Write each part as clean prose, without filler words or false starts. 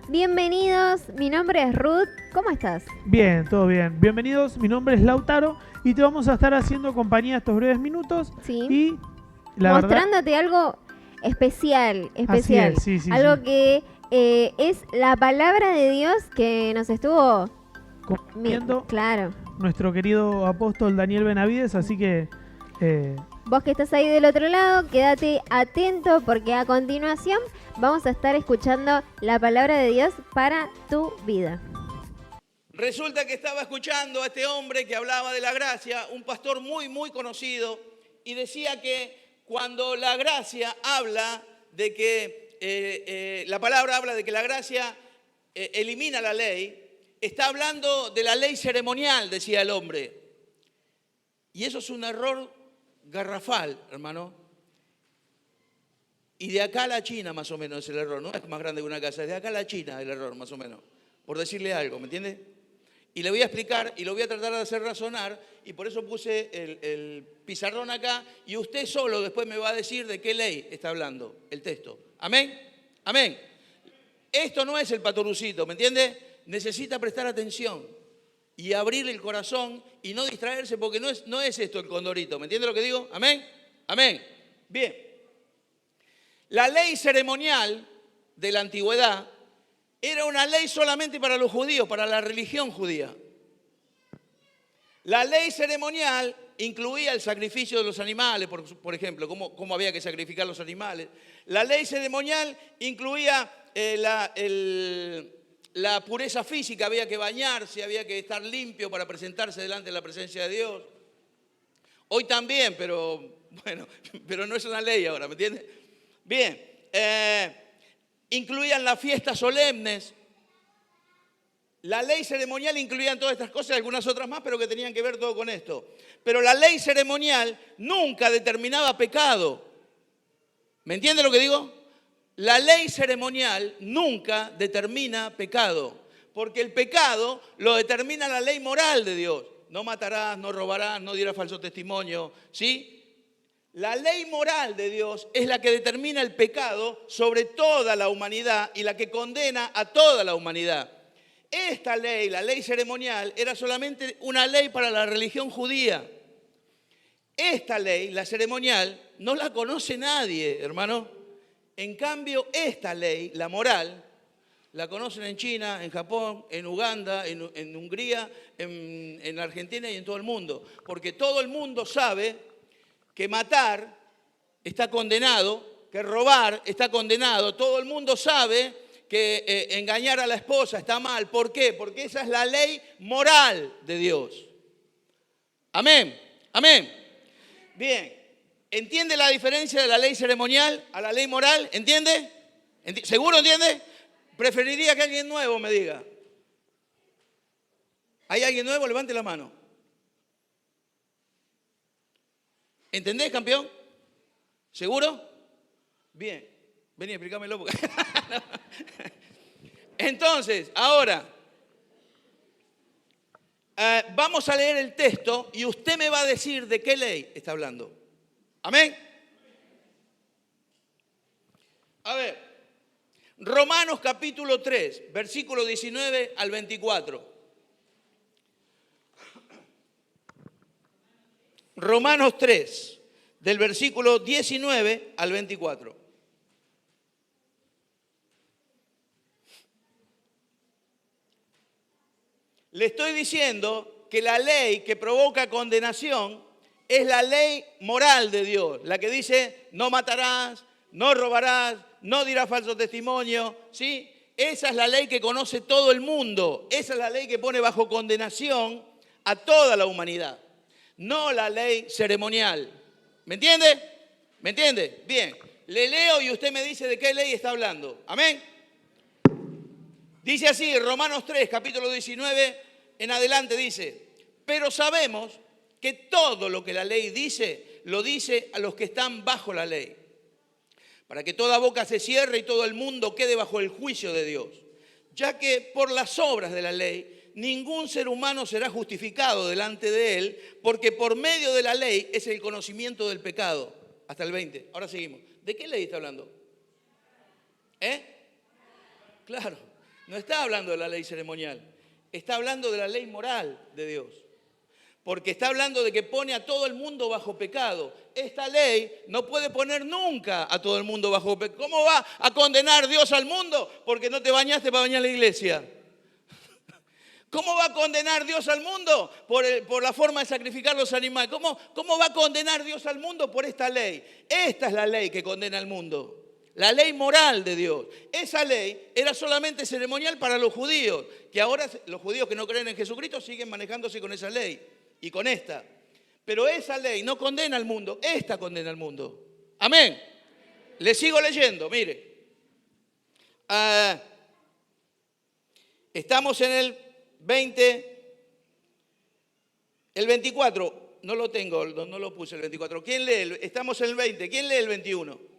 Bienvenidos, mi nombre es Ruth, ¿cómo estás? Bien, todo bien. Bienvenidos, mi nombre es Lautaro y te vamos a estar haciendo compañía estos breves minutos Sí, y la verdad, mostrándote algo especial, así es, sí, sí, sí. algo que es la palabra de Dios que nos estuvo... Compartiendo Claro, nuestro querido apóstol Daniel Benavides, así que vos que estás ahí del otro lado, quédate atento porque a continuación vamos a estar escuchando la palabra de Dios para tu vida. Resulta que estaba escuchando a este hombre que hablaba de la gracia, un pastor muy conocido, y decía que cuando la gracia habla de que, la palabra habla de que la gracia elimina la ley, está hablando de la ley ceremonial, decía el hombre. Y eso es un error garrafal, hermano. Y de acá a la China, más o menos, es el error. No es más grande que una casa, es de acá a la China el error, más o menos. Por decirle algo, ¿me entiende? Y le voy a explicar y lo voy a tratar de hacer razonar. Y por eso puse el pizarrón acá. Y usted solo después me va a decir de qué ley está hablando el texto. ¿Amén? Amén. Esto no es el patorucito, ¿me entiende? Necesita prestar atención y abrir el corazón y no distraerse porque no es esto el condorito. ¿Me entiende lo que digo? Amén. Amén. Bien. La ley ceremonial de la antigüedad era una ley solamente para los judíos, para la religión judía. La ley ceremonial incluía el sacrificio de los animales, por ejemplo, cómo había que sacrificar los animales. La ley ceremonial incluía la pureza física, había que bañarse, había que estar limpio para presentarse delante de la presencia de Dios. Hoy también, pero bueno, pero no es una ley ahora, ¿me entiendes? Bien, incluían las fiestas solemnes. La ley ceremonial incluía todas estas cosas y algunas otras más, pero que tenían que ver todo con esto. Pero la ley ceremonial nunca determinaba pecado. ¿Me entiende lo que digo? La ley ceremonial nunca determina pecado, porque el pecado lo determina la ley moral de Dios. No matarás, no robarás, no dirás falso testimonio, ¿sí? La ley moral de Dios es la que determina el pecado sobre toda la humanidad y la que condena a toda la humanidad. Esta ley, la ley ceremonial, era solamente una ley para la religión judía. Esta ley, la ceremonial, no la conoce nadie, hermano. En cambio, esta ley, la moral, la conocen en China, en Japón, en Uganda, en Hungría, en Argentina y en todo el mundo. Porque todo el mundo sabe que matar está condenado, que robar está condenado. Todo el mundo sabe que engañar a la esposa está mal. ¿Por qué? Porque esa es la ley moral de Dios. Amén, amén. Bien, ¿entiende la diferencia de la ley ceremonial a la ley moral? ¿Entiende? ¿Seguro entiende? Preferiría que alguien nuevo me diga. ¿Hay alguien nuevo? Levante la mano. ¿Entendés, campeón? ¿Seguro? Bien. Vení, explícamelo. Porque... Entonces, ahora, vamos a leer el texto y usted me va a decir de qué ley está hablando. ¿Amén? A ver, Romanos capítulo 3, versículo 19 al 24. Romanos 3, del versículo 19 al 24. Le estoy diciendo que la ley que provoca condenación es la ley moral de Dios, la que dice no matarás, no robarás, no dirás falso testimonio, ¿sí? Esa es la ley que conoce todo el mundo, esa es la ley que pone bajo condenación a toda la humanidad, no la ley ceremonial. ¿Me entiende? ¿Me entiende? Bien, le leo y usted me dice de qué ley está hablando. ¿Amén? Dice así, Romanos 3, capítulo 19, en adelante dice, pero sabemos que todo lo que la ley dice, lo dice a los que están bajo la ley, para que toda boca se cierre y todo el mundo quede bajo el juicio de Dios, ya que por las obras de la ley ningún ser humano será justificado delante de él, porque por medio de la ley es el conocimiento del pecado. Hasta el 20. Ahora seguimos. ¿De qué ley está hablando? Claro. No está hablando de la ley ceremonial, está hablando de la ley moral de Dios. Porque está hablando de que pone a todo el mundo bajo pecado. Esta ley no puede poner nunca a todo el mundo bajo pecado. ¿Cómo va a condenar Dios al mundo? Porque no te bañaste para bañar la iglesia. ¿Cómo va a condenar Dios al mundo? Por la forma de sacrificar los animales. ¿Cómo va a condenar Dios al mundo por esta ley? Esta es la ley que condena al mundo. La ley moral de Dios. Esa ley era solamente ceremonial para los judíos, que ahora los judíos que no creen en Jesucristo siguen manejándose con esa ley y con esta. Pero esa ley no condena al mundo, esta condena al mundo. Amén. Le sigo leyendo, mire. Estamos en el 24. No lo tengo, no lo puse el 24. ¿Quién lee? Estamos en el 20. ¿Quién lee el 21?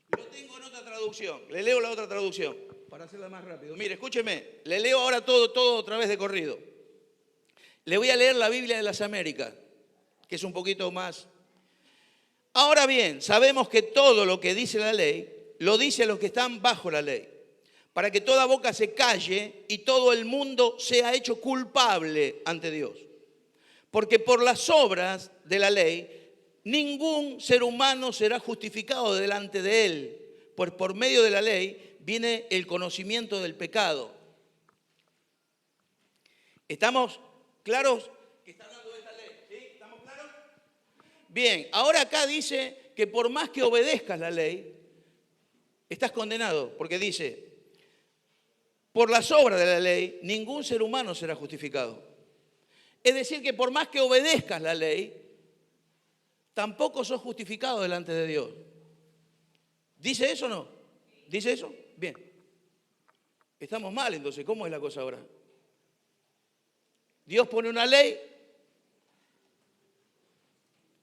Lo tengo en otra traducción. Le leo la otra traducción para hacerla más rápido. Mire, escúcheme. Le leo ahora todo otra vez de corrido. Le voy a leer la Biblia de las Américas, que es un poquito más. Ahora bien, sabemos que todo lo que dice la ley, lo dice a los que están bajo la ley, para que toda boca se calle y todo el mundo sea hecho culpable ante Dios. Porque por las obras de la ley, ningún ser humano será justificado delante de él, pues por medio de la ley viene el conocimiento del pecado. ¿Estamos claros que está hablando de esta ley? ¿Sí? ¿Estamos claros? Bien, ahora acá dice que por más que obedezcas la ley, estás condenado, porque dice, por las obras de la ley, ningún ser humano será justificado. Es decir, que por más que obedezcas la ley, tampoco sos justificado delante de Dios. ¿Dice eso o no? ¿Dice eso? Bien. Estamos mal entonces. ¿Cómo es la cosa ahora? Dios pone una ley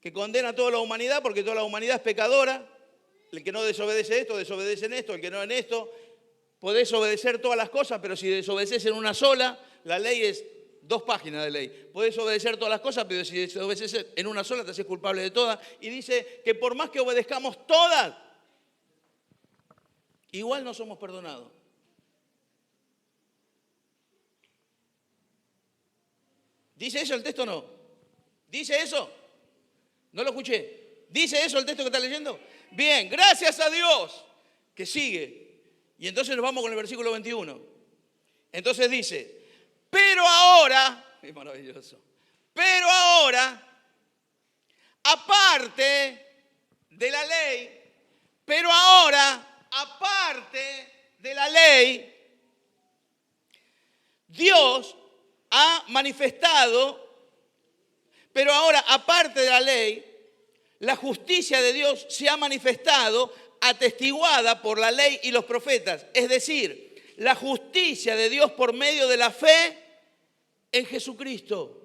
que condena a toda la humanidad porque toda la humanidad es pecadora. El que no desobedece esto, desobedece en esto. El que no en esto, podés obedecer todas las cosas, pero si desobedeces en una sola, la ley es 2 páginas de ley. Podés obedecer todas las cosas, pero si desobedeces en una sola, te haces culpable de todas. Y dice que por más que obedezcamos todas, igual no somos perdonados. ¿Dice eso el texto o no? ¿Dice eso? No lo escuché. ¿Dice eso el texto que está leyendo? Bien, gracias a Dios que sigue. Y entonces nos vamos con el versículo 21. Entonces dice, pero ahora, es maravilloso, pero ahora, aparte de la ley, pero ahora, aparte de la ley, Dios ha manifestado, pero ahora, aparte de la ley, la justicia de Dios se ha manifestado, atestiguada por la ley y los profetas. Es decir, la justicia de Dios por medio de la fe en Jesucristo.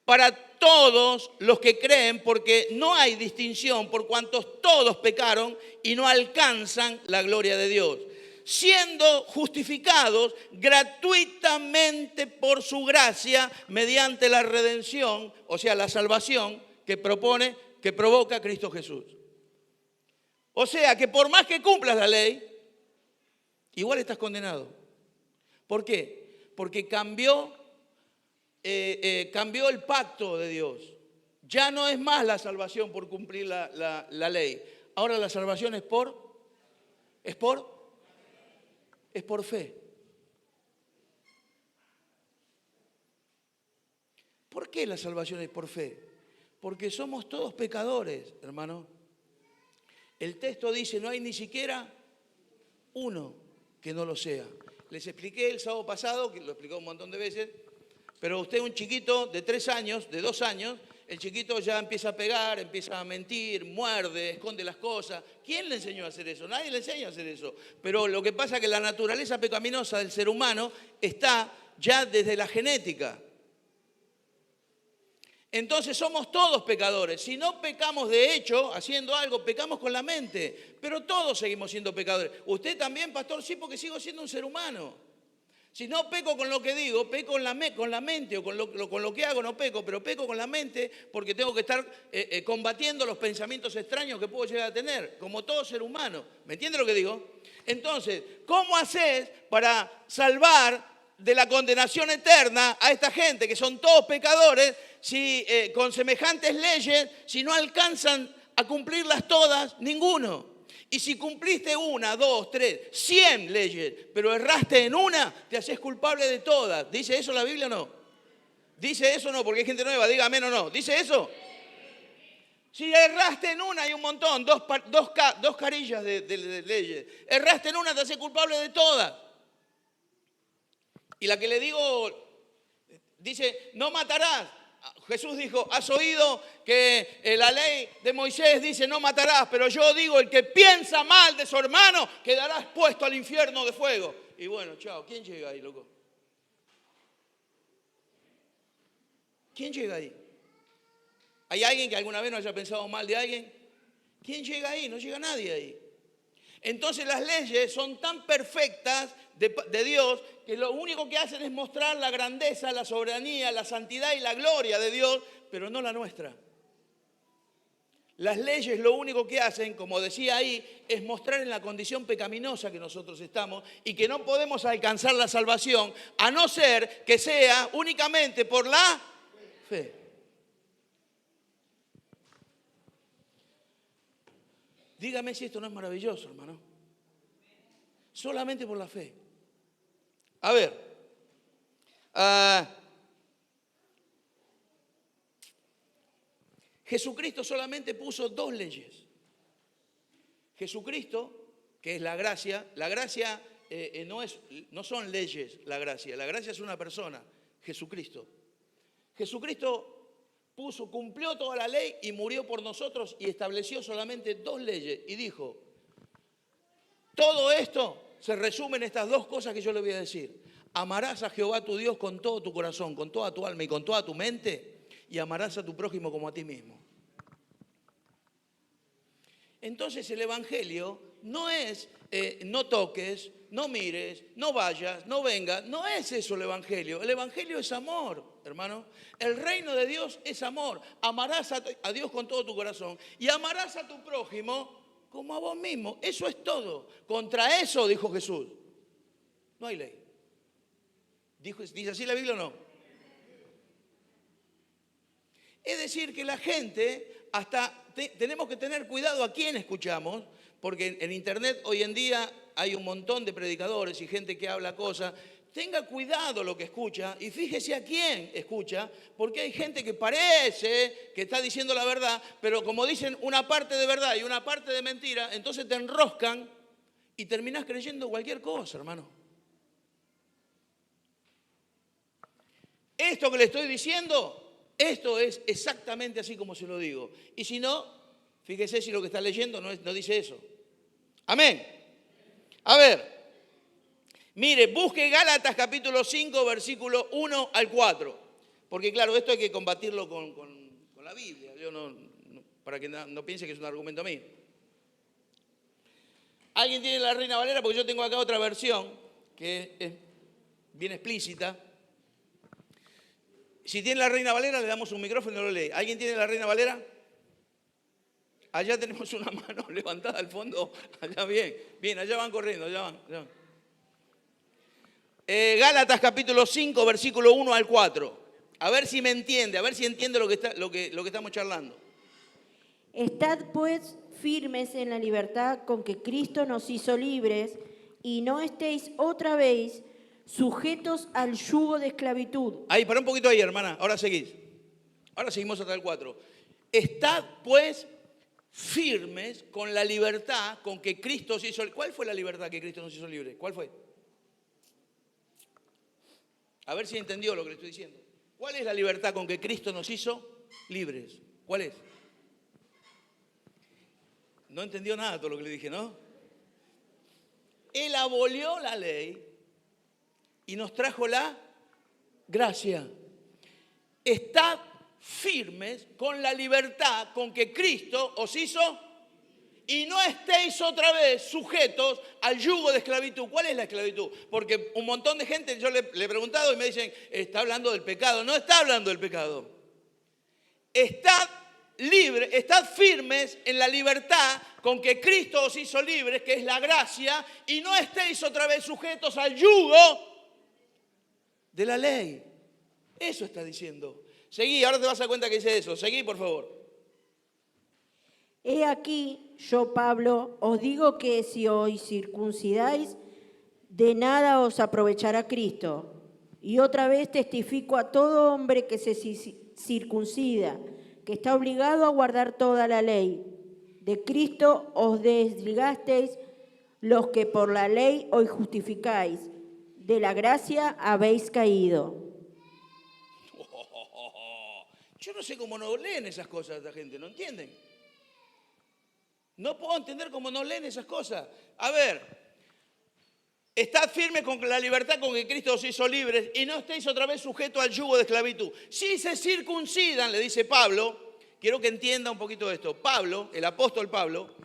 Para todos los que creen, porque no hay distinción, por cuantos todos pecaron y no alcanzan la gloria de Dios, siendo justificados gratuitamente por su gracia mediante la redención, o sea, la salvación que provoca Cristo Jesús. O sea, que por más que cumplas la ley, igual estás condenado. ¿Por qué? Porque cambió el pacto de Dios. Ya no es más la salvación por cumplir la ley. Ahora la salvación es por fe. ¿Por qué la salvación es por fe? Porque somos todos pecadores, hermano. El texto dice, no hay ni siquiera uno que no lo sea. Les expliqué el sábado pasado, que lo explicó un montón de veces, pero usted un chiquito de 3 años, de 2 años, el chiquito ya empieza a pegar, empieza a mentir, muerde, esconde las cosas. ¿Quién le enseñó a hacer eso? Nadie le enseña a hacer eso. Pero lo que pasa es que la naturaleza pecaminosa del ser humano está ya desde la genética. Entonces somos todos pecadores. Si no pecamos de hecho, haciendo algo, pecamos con la mente. Pero todos seguimos siendo pecadores. Usted también, pastor, sí, porque sigo siendo un ser humano. Si no peco con lo que digo, peco con la mente, o con lo que hago no peco, pero peco con la mente porque tengo que estar combatiendo los pensamientos extraños que puedo llegar a tener, como todo ser humano. ¿Me entiende lo que digo? Entonces, ¿cómo haces para salvar de la condenación eterna a esta gente que son todos pecadores si con semejantes leyes, si no alcanzan a cumplirlas todas, ninguno? Y si cumpliste 1, 2, 3, 100 leyes, pero erraste en una, te haces culpable de todas. ¿Dice eso la Biblia o no? ¿Dice eso o no? Porque hay gente nueva, diga amén o no. ¿Dice eso? Si erraste en una, hay un montón, dos carillas de leyes. Erraste en una, te haces culpable de todas. Y la que le digo, dice, no matarás. Jesús dijo, has oído que la ley de Moisés dice no matarás, pero yo digo, el que piensa mal de su hermano quedará expuesto al infierno de fuego. Y bueno, chao, ¿quién llega ahí, loco? ¿Quién llega ahí? ¿Hay alguien que alguna vez no haya pensado mal de alguien? ¿Quién llega ahí? No llega nadie ahí. Entonces las leyes son tan perfectas de Dios que lo único que hacen es mostrar la grandeza, la soberanía, la santidad y la gloria de Dios, pero no la nuestra. Las leyes lo único que hacen, como decía ahí, es mostrar en la condición pecaminosa que nosotros estamos y que no podemos alcanzar la salvación a no ser que sea únicamente por la fe. Dígame si esto no es maravilloso, hermano. Solamente por la fe. A ver. Jesucristo solamente puso 2 leyes. Jesucristo, que es la gracia no son leyes, la gracia es una persona, Jesucristo. Jesucristo cumplió toda la ley y murió por nosotros y estableció solamente 2 leyes y dijo, todo esto se resume en estas 2 cosas que yo le voy a decir. Amarás a Jehová tu Dios con todo tu corazón, con toda tu alma y con toda tu mente, y amarás a tu prójimo como a ti mismo. Entonces el Evangelio no es no toques, no mires, no vayas, no vengas. No es eso el Evangelio. El Evangelio es amor, hermano. El reino de Dios es amor. Amarás a Dios con todo tu corazón y amarás a tu prójimo como a vos mismo. Eso es todo. Contra eso, dijo Jesús, no hay ley. ¿Dice así la Biblia o no? Es decir, que la gente, tenemos que tener cuidado a quién escuchamos, porque en internet hoy en día hay un montón de predicadores y gente que habla cosas. Tenga cuidado lo que escucha y fíjese a quién escucha, porque hay gente que parece que está diciendo la verdad, pero como dicen una parte de verdad y una parte de mentira, entonces te enroscan y terminás creyendo cualquier cosa, hermano. Esto que le estoy diciendo, esto es exactamente así como se lo digo. Y si no, fíjese si lo que está leyendo no dice eso. Amén. A ver. Mire, busque Gálatas capítulo 5, versículo 1 al 4. Porque claro, esto hay que combatirlo con la Biblia. Yo para que no piense que es un argumento mío. ¿Alguien tiene la Reina Valera? Porque yo tengo acá otra versión que es bien explícita. Si tiene la Reina Valera, le damos un micrófono y lo lee. ¿Alguien tiene la Reina Valera? Allá tenemos una mano levantada al fondo. Allá bien, allá van corriendo, allá van. Gálatas capítulo 5, versículo 1 al 4. A ver si me entiende, a ver si entiende lo que estamos charlando. Estad pues firmes en la libertad con que Cristo nos hizo libres y no estéis otra vez sujetos al yugo de esclavitud. Ahí, para un poquito ahí, hermana, ahora seguís. Ahora seguimos hasta el 4. Estad pues firmes con la libertad con que Cristo nos hizo. ¿Cuál fue la libertad que Cristo nos hizo libres? ¿Cuál fue? A ver si entendió lo que le estoy diciendo. ¿Cuál es la libertad con que Cristo nos hizo libres? ¿Cuál es? No entendió nada todo lo que le dije, ¿no? Él abolió la ley y nos trajo la gracia. Estad firmes con la libertad con que Cristo os hizo. y no estéis otra vez sujetos al yugo de esclavitud. ¿Cuál es la esclavitud? Porque un montón de gente, yo le he preguntado y me dicen, está hablando del pecado. No está hablando del pecado. Estad libres, estad firmes en la libertad con que Cristo os hizo libres, que es la gracia, y no estéis otra vez sujetos al yugo de la ley. Eso está diciendo. Seguí, ahora te vas a dar cuenta que dice eso. Seguí, por favor. He aquí, yo Pablo, os digo que si os circuncidáis, de nada os aprovechará Cristo. Y otra vez testifico a todo hombre que se circuncida, que está obligado a guardar toda la ley. De Cristo os desligasteis los que por la ley os justificáis. De la gracia habéis caído. Yo no sé cómo no leen esas cosas esta gente, ¿no entienden? No puedo entender cómo no leen esas cosas. A ver, estad firmes con la libertad con que Cristo os hizo libres y no estéis otra vez sujetos al yugo de esclavitud. Si se circuncidan, le dice Pablo, quiero que entienda un poquito esto. Pablo, el apóstol Pablo,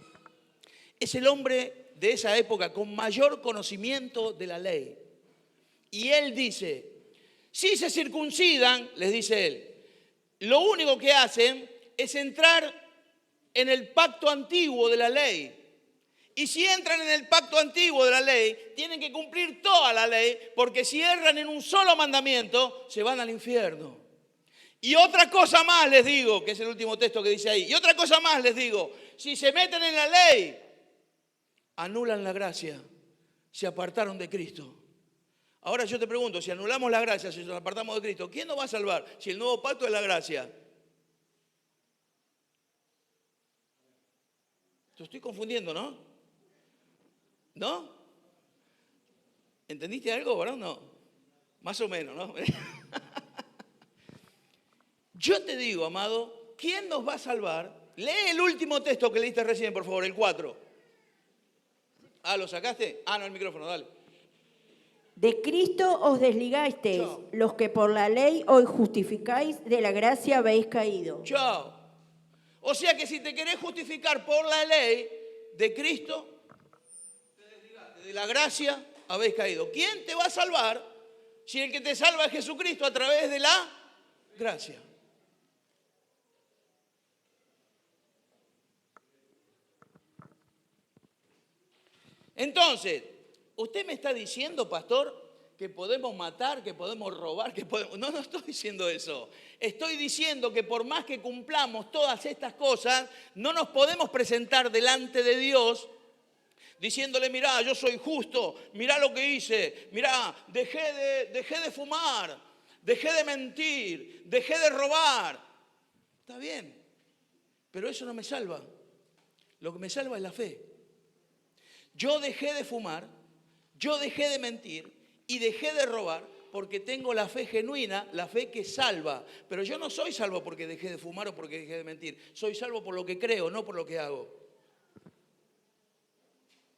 es el hombre de esa época con mayor conocimiento de la ley. Y él dice, si se circuncidan, les dice él, lo único que hacen es entrar en el pacto antiguo de la ley. Y si entran en el pacto antiguo de la ley, tienen que cumplir toda la ley, porque si erran en un solo mandamiento, se van al infierno. Y otra cosa más les digo, que es el último texto que dice ahí, y otra cosa más les digo, si se meten en la ley, anulan la gracia, se apartaron de Cristo. Ahora yo te pregunto, si anulamos la gracia, si nos apartamos de Cristo, ¿quién nos va a salvar? Si el nuevo pacto es la gracia. Te estoy confundiendo, ¿no? ¿No? ¿Entendiste algo, verdad? No. Más o menos, ¿no? Yo te digo, amado, ¿quién nos va a salvar? Lee el último texto que leíste recién, por favor, el 4. Ah, ¿lo sacaste? Ah, no, el micrófono, dale. De Cristo os desligasteis, Chao. los que por la ley os justificáis, de la gracia habéis caído. Chao. O sea que si te querés justificar por la ley de Cristo, de la gracia habéis caído. ¿Quién te va a salvar si el que te salva es Jesucristo a través de la gracia? Entonces, usted me está diciendo, pastor, que podemos matar, que podemos robar, que podemos... No estoy diciendo eso. Estoy diciendo que por más que cumplamos todas estas cosas, no nos podemos presentar delante de Dios diciéndole, mirá, yo soy justo, mirá lo que hice, mirá, dejé de fumar, dejé de mentir, dejé de robar. Está bien, pero eso no me salva. Lo que me salva es la fe. Yo dejé de fumar, yo dejé de mentir y dejé de robar porque tengo la fe genuina, la fe que salva. Pero yo no soy salvo porque dejé de fumar o porque dejé de mentir. Soy salvo por lo que creo, no por lo que hago.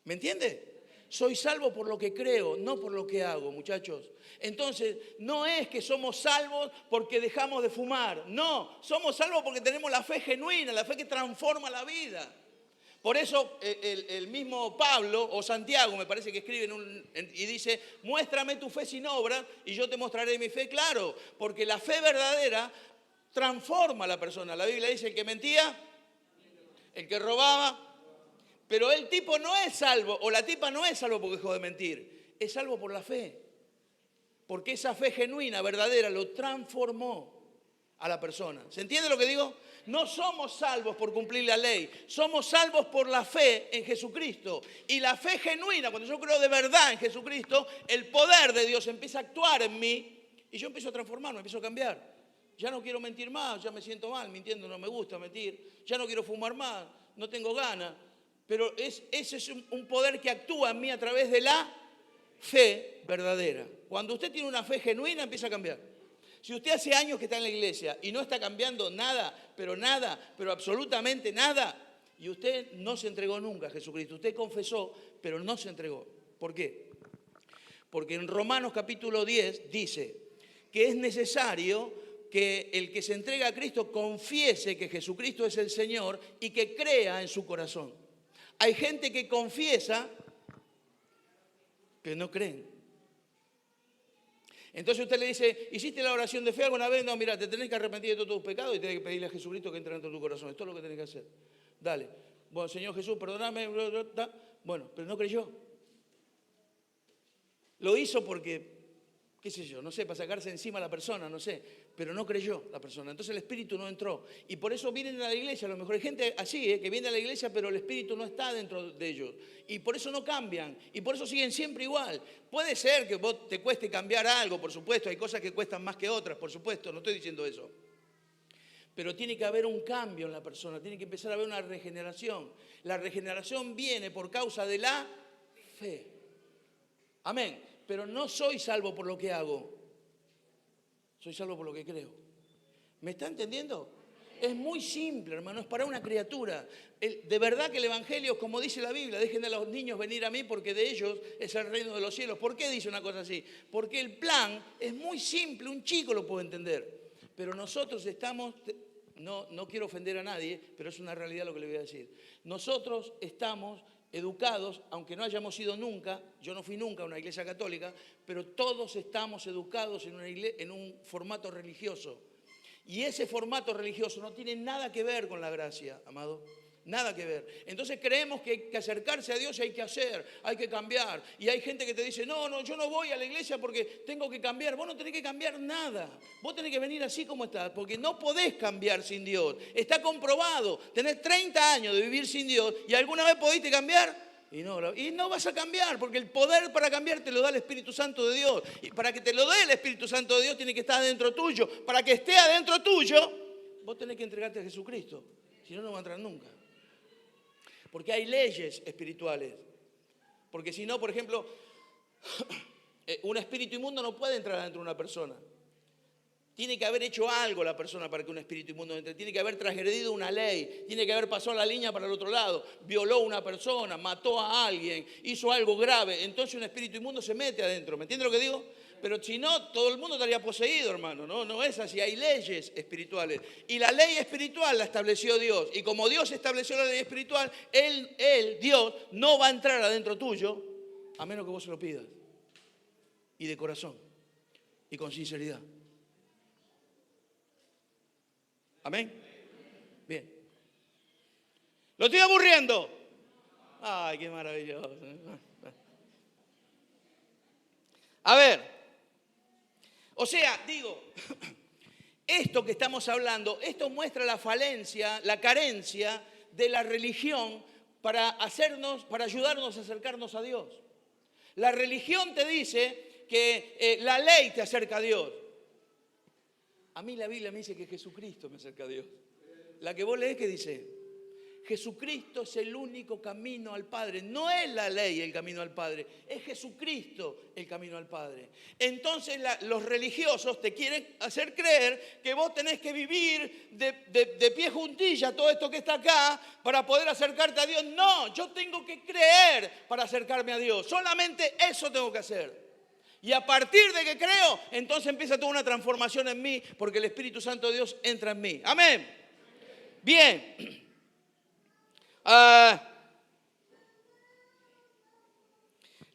¿Me entiende? Soy salvo por lo que creo, no por lo que hago, muchachos. Entonces, no es que somos salvos porque dejamos de fumar. No, somos salvos porque tenemos la fe genuina, la fe que transforma la vida. Por eso el mismo Pablo o Santiago me parece que escribe y dice, muéstrame tu fe sin obras y yo te mostraré mi fe. Claro, porque la fe verdadera transforma a la persona. La Biblia dice, el que mentía, el que robaba, pero el tipo no es salvo o la tipa no es salvo porque dejó de mentir. Es salvo por la fe. Porque esa fe genuina, verdadera, lo transformó a la persona. ¿Se entiende lo que digo? No somos salvos por cumplir la ley, somos salvos por la fe en Jesucristo. Y la fe genuina, cuando yo creo de verdad en Jesucristo, el poder de Dios empieza a actuar en mí y yo empiezo a transformarme, empiezo a cambiar. Ya no quiero mentir más, ya me siento mal, mintiendo no me gusta mentir. Ya no quiero fumar más, no tengo ganas. Pero ese es un poder que actúa en mí a través de la fe verdadera. Cuando usted tiene una fe genuina, empieza a cambiar. Si usted hace años que está en la iglesia y no está cambiando nada, pero absolutamente nada, y usted no se entregó nunca a Jesucristo, usted confesó, pero no se entregó. ¿Por qué? Porque en Romanos capítulo 10 dice que es necesario que el que se entrega a Cristo confiese que Jesucristo es el Señor y que crea en su corazón. Hay gente que confiesa que no creen. Entonces usted le dice, ¿hiciste la oración de fe alguna vez? No, mira, te tenés que arrepentir de todos tus pecados y tenés que pedirle a Jesucristo que entre dentro de tu corazón. Esto es lo que tenés que hacer. Dale. Bueno, Señor Jesús, perdóname. Bueno, pero no creyó. Lo hizo porque, qué sé yo, no sé, para sacarse encima a la persona, no sé, pero no creyó la persona. Entonces el Espíritu no entró. Y por eso vienen a la iglesia. A lo mejor hay gente así, que viene a la iglesia, pero el Espíritu no está dentro de ellos. Y por eso no cambian. Y por eso siguen siempre igual. Puede ser que vos te cueste cambiar algo, por supuesto. Hay cosas que cuestan más que otras, por supuesto. No estoy diciendo eso. Pero tiene que haber un cambio en la persona. Tiene que empezar a haber una regeneración. La regeneración viene por causa de la fe. Amén. Pero no soy salvo por lo que hago. Soy salvo por lo que creo. ¿Me está entendiendo? Es muy simple, hermano. Es para una criatura. De verdad que el Evangelio, como dice la Biblia, dejen a los niños venir a mí porque de ellos es el reino de los cielos. ¿Por qué dice una cosa así? Porque el plan es muy simple. Un chico lo puede entender. Pero nosotros estamos... No quiero ofender a nadie, pero es una realidad lo que le voy a decir. Nosotros estamos educados, aunque no hayamos ido nunca, yo no fui nunca a una iglesia católica, pero todos estamos educados en un formato religioso. Y ese formato religioso no tiene nada que ver con la gracia, amado. Nada que ver. Entonces creemos que hay que acercarse a Dios y hay que hacer, hay que cambiar. Y hay gente que te dice, no, yo no voy a la iglesia porque tengo que cambiar. Vos no tenés que cambiar nada. Vos tenés que venir así como estás, porque no podés cambiar sin Dios. Está comprobado. Tenés 30 años de vivir sin Dios y alguna vez pudiste cambiar. Y no vas a cambiar, porque el poder para cambiar te lo da el Espíritu Santo de Dios. Y para que te lo dé el Espíritu Santo de Dios tiene que estar adentro tuyo. Para que esté adentro tuyo, vos tenés que entregarte a Jesucristo. Si no, no va a entrar nunca. Porque hay leyes espirituales. Porque si no, por ejemplo, un espíritu inmundo no puede entrar dentro de una persona. Tiene que haber hecho algo la persona para que un espíritu inmundo entre. Tiene que haber transgredido una ley. Tiene que haber pasado la línea para el otro lado. Violó a una persona, mató a alguien, hizo algo grave. Entonces un espíritu inmundo se mete adentro. ¿Me entiende lo que digo? Pero si no, todo el mundo estaría poseído, hermano. No es así. Hay leyes espirituales. Y la ley espiritual la estableció Dios. Y como Dios estableció la ley espiritual, Dios, no va a entrar adentro tuyo a menos que vos se lo pidas. Y de corazón. Y con sinceridad. Amén. Bien. Lo estoy aburriendo. Ay, qué maravilloso. A ver. O sea, digo, esto que estamos hablando, esto muestra la falencia, la carencia de la religión para ayudarnos a acercarnos a Dios. La religión te dice que la ley te acerca a Dios. A mí la Biblia me dice que Jesucristo me acerca a Dios. La que vos lees, ¿qué dice? Jesucristo es el único camino al Padre. No es la ley el camino al Padre, es Jesucristo el camino al Padre. Entonces los religiosos te quieren hacer creer que vos tenés que vivir de pie juntilla todo esto que está acá para poder acercarte a Dios. No, yo tengo que creer para acercarme a Dios. Solamente eso tengo que hacer. Y a partir de que creo, entonces empieza toda una transformación en mí, porque el Espíritu Santo de Dios entra en mí. Amén. Bien.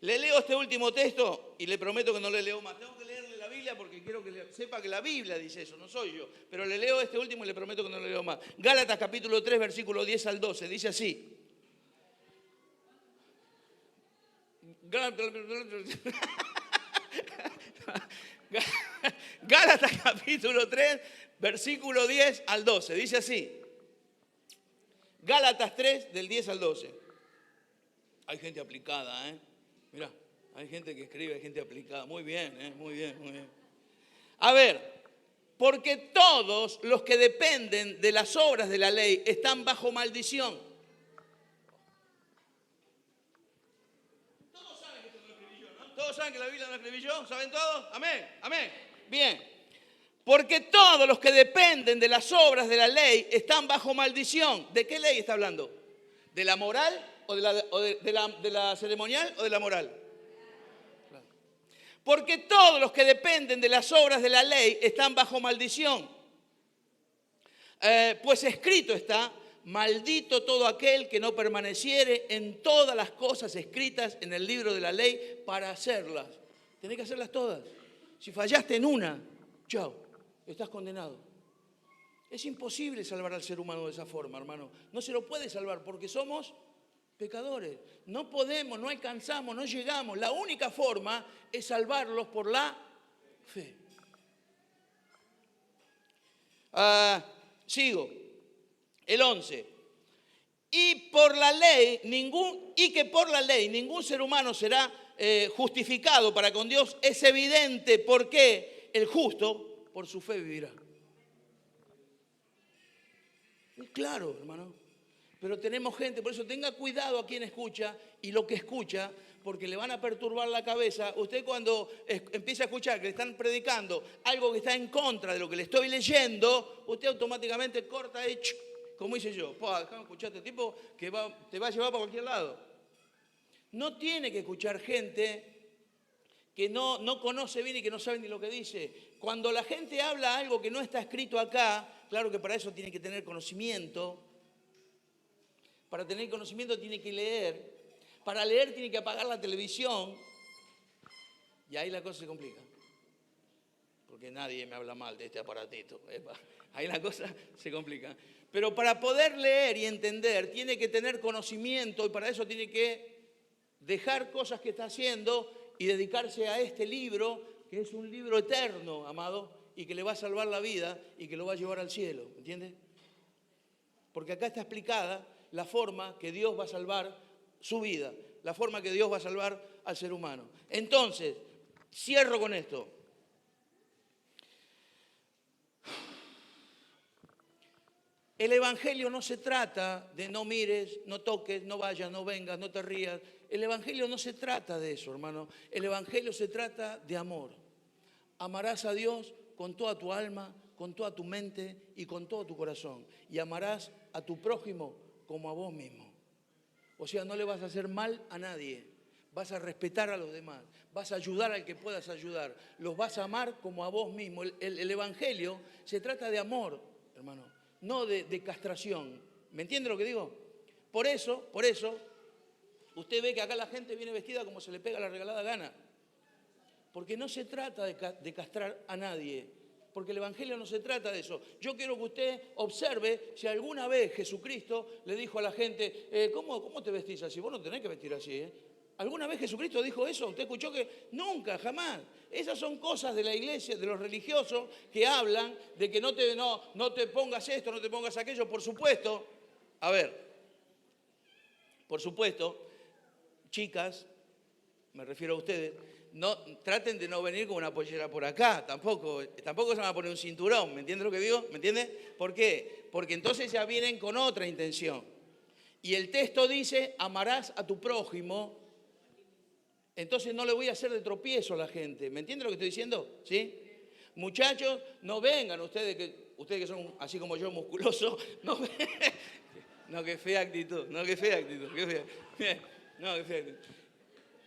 Le leo este último texto y le prometo que no le leo más. Tengo que leerle la Biblia porque quiero que sepa que la Biblia dice eso, no soy yo. Pero le leo este último y le prometo que no le leo más. Gálatas capítulo 3, versículo 10 al 12. Dice así. Gálatas capítulo 3, versículo 10 al 12. Dice así. Gálatas 3, del 10 al 12. Hay gente aplicada, ¿eh? Mirá, hay gente que escribe, hay gente aplicada. Muy bien, muy bien, muy bien. A ver, porque todos los que dependen de las obras de la ley están bajo maldición. Todos saben que esto no lo escribí yo, ¿no? Todos saben que la Biblia no la escribí yo, ¿saben todos? Amén, amén. Bien. Porque todos los que dependen de las obras de la ley están bajo maldición. ¿De qué ley está hablando? ¿De la moral o de la ceremonial o de la moral? Claro. Porque todos los que dependen de las obras de la ley están bajo maldición. Pues escrito está, maldito todo aquel que no permaneciere en todas las cosas escritas en el libro de la ley para hacerlas. Tenés que hacerlas todas. Si fallaste en una, chao, estás condenado. Es imposible salvar al ser humano de esa forma, hermano. No se lo puede salvar porque somos pecadores. No podemos, no alcanzamos, no llegamos. La única forma es salvarlos por la fe. Sigo. El 11. Y que por la ley ningún ser humano será justificado para con Dios, es evidente porque el justo por su fe vivirá. Claro, hermano. Pero tenemos gente, por eso tenga cuidado a quien escucha y lo que escucha, porque le van a perturbar la cabeza. Usted cuando empieza a escuchar que le están predicando algo que está en contra de lo que le estoy leyendo, usted automáticamente corta y, como hice yo, déjame escuchar a este tipo que te va a llevar para cualquier lado. No tiene que escuchar gente que no conoce bien y que no sabe ni lo que dice. Cuando la gente habla algo que no está escrito acá, claro que para eso tiene que tener conocimiento. Para tener conocimiento tiene que leer. Para leer tiene que apagar la televisión. Y ahí la cosa se complica. Porque nadie me habla mal de este aparatito. Ahí la cosa se complica. Pero para poder leer y entender tiene que tener conocimiento y para eso tiene que dejar cosas que está haciendo y dedicarse a este libro, que es un libro eterno, amado, y que le va a salvar la vida y que lo va a llevar al cielo. ¿Entiendes? Porque acá está explicada la forma que Dios va a salvar su vida, la forma que Dios va a salvar al ser humano. Entonces, cierro con esto. El Evangelio no se trata de no mires, no toques, no vayas, no vengas, no te rías. El Evangelio no se trata de eso, hermano. El Evangelio se trata de amor. Amarás a Dios con toda tu alma, con toda tu mente y con todo tu corazón. Y amarás a tu prójimo como a vos mismo. O sea, no le vas a hacer mal a nadie. Vas a respetar a los demás. Vas a ayudar al que puedas ayudar. Los vas a amar como a vos mismo. El Evangelio se trata de amor, hermano. No de castración. ¿Me entiende lo que digo? Por eso, usted ve que acá la gente viene vestida como se le pega la regalada gana. Porque no se trata de castrar a nadie. Porque el Evangelio no se trata de eso. Yo quiero que usted observe si alguna vez Jesucristo le dijo a la gente, ¿cómo te vestís así? Vos no tenés que vestir así, ¿eh? ¿Alguna vez Jesucristo dijo eso? ¿Usted escuchó que? Nunca, jamás. Esas son cosas de la iglesia, de los religiosos, que hablan de que no te pongas esto, no te pongas aquello. Por supuesto, chicas, me refiero a ustedes, no traten de no venir con una pollera por acá, tampoco se van a poner un cinturón, ¿me entiendes lo que digo? ¿Me entiendes? ¿Por qué? Porque entonces ya vienen con otra intención. Y el texto dice, amarás a tu prójimo. Entonces no le voy a hacer de tropiezo a la gente. ¿Me entiende lo que estoy diciendo? ¿Sí? Muchachos, no vengan ustedes que son así como yo, musculosos. No, qué fea actitud. Qué fea.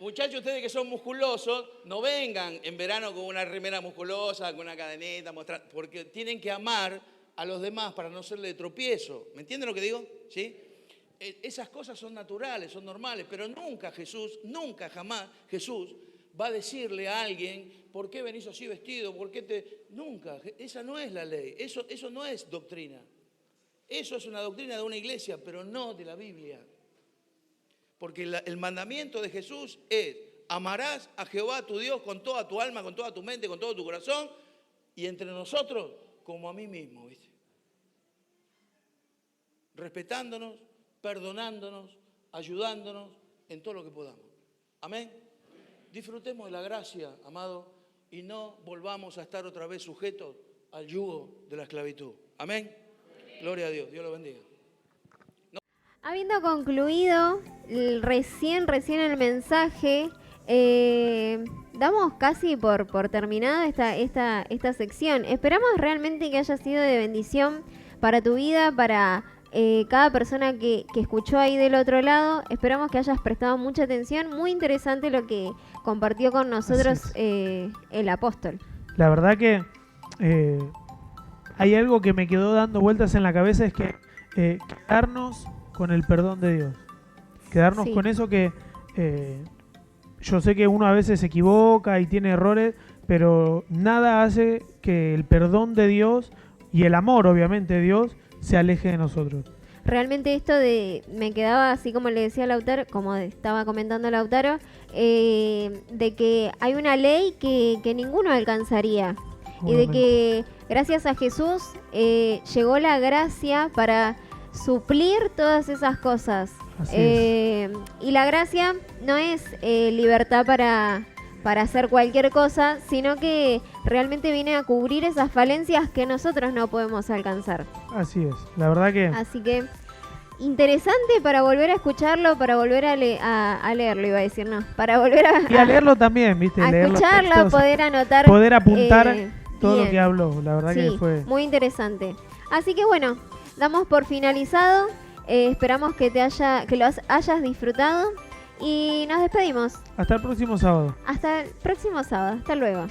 Muchachos, ustedes que son musculosos, no vengan en verano con una remera musculosa, con una cadeneta, porque tienen que amar a los demás para no serle de tropiezo. ¿Me entienden lo que digo? ¿Sí? Esas cosas son naturales, son normales, pero nunca jamás Jesús va a decirle a alguien, ¿por qué venís así vestido? Nunca, esa no es la ley, eso no es doctrina. Eso es una doctrina de una iglesia, pero no de la Biblia. Porque el mandamiento de Jesús es, amarás a Jehová tu Dios con toda tu alma, con toda tu mente, con todo tu corazón, y entre nosotros como a mí mismo, ¿viste? Respetándonos, perdonándonos, ayudándonos en todo lo que podamos. Amén. Disfrutemos de la gracia, amado, y no volvamos a estar otra vez sujetos al yugo de la esclavitud. Amén. Gloria a Dios. Dios lo bendiga. Habiendo concluido recién el mensaje, damos casi por terminada esta sección. Esperamos realmente que haya sido de bendición para tu vida, para cada persona que escuchó ahí del otro lado. Esperamos que hayas prestado mucha atención. Muy interesante lo que compartió con nosotros el apóstol. La verdad que hay algo que me quedó dando vueltas en la cabeza, es que quedarnos con el perdón de Dios. Quedarnos Sí. con eso que yo sé que uno a veces se equivoca y tiene errores, pero nada hace que el perdón de Dios y el amor, obviamente, de Dios se aleje de nosotros. Realmente esto me quedaba así como le decía Lautaro, como estaba comentando Lautaro, de que hay una ley que ninguno alcanzaría. Y de Obviamente. que gracias a Jesús llegó la gracia para suplir todas esas cosas. Así Y la gracia no es libertad para hacer cualquier cosa, sino que realmente viene a cubrir esas falencias que nosotros no podemos alcanzar. Así es. La verdad que Así que interesante para volver a escucharlo, para volver a leerlo, iba a decir, no, para volver y a leerlo también, ¿viste? a Leer los escucharlo, textos, poder anotar, poder apuntar todo lo bien. que habló. La verdad Sí, que fue... muy interesante. Así que bueno, damos por finalizado. Esperamos que lo hayas disfrutado y nos despedimos. Hasta el próximo sábado. Hasta el próximo sábado. Hasta luego.